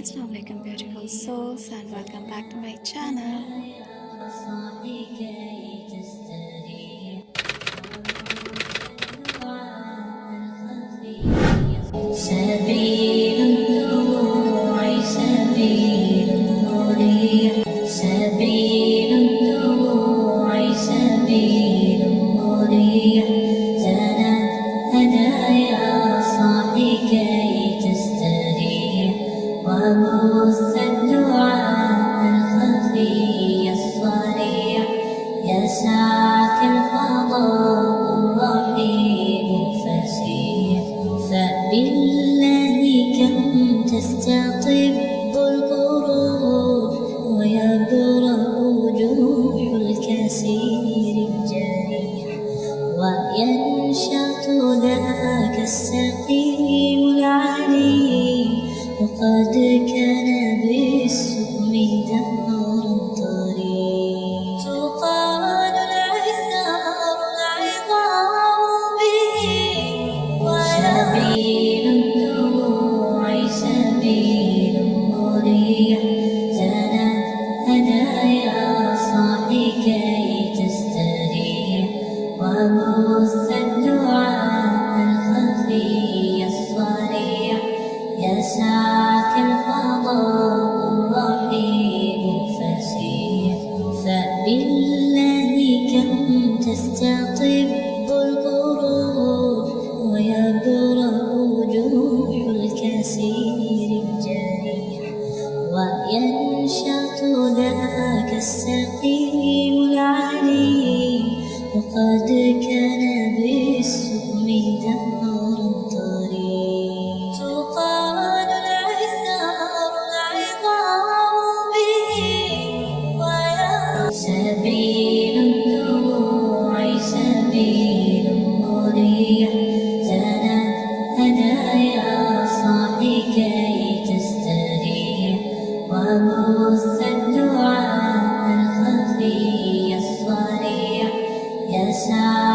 Assalamualaikum beautiful souls and welcome back to my channel. سبيل الدموع سبيل مريح سبيل الدموع سبيل مريح هدايا صاحي كي تستريح وبث الدعاء الخفي الصريح يسعك الفضاء الرحيم الفسيح فبالله كم تستطب القروح ويبرأ جروح الكثير الجريح وينشط ذاك السقيم العليم وقد كان بالسم دهرا طريق تقال العثار العظام به سبيل الدموع سبيل مريح هدايا صاحي كي تستريح وبث الدعاء الخفي الصريح يسعك الفضاء الرحيم الفسيح فبالله كم تستطب القروح ويبرأ جروح الكثير الجريح وينشط ذاك السقيم العليم وقد كان بالسم دهرا طريق تقال العثار العظام به سبيل الدموع سبيل مريح هدايا صاحي كي تستريح وبث الدعاء الخفي الصريح يسعى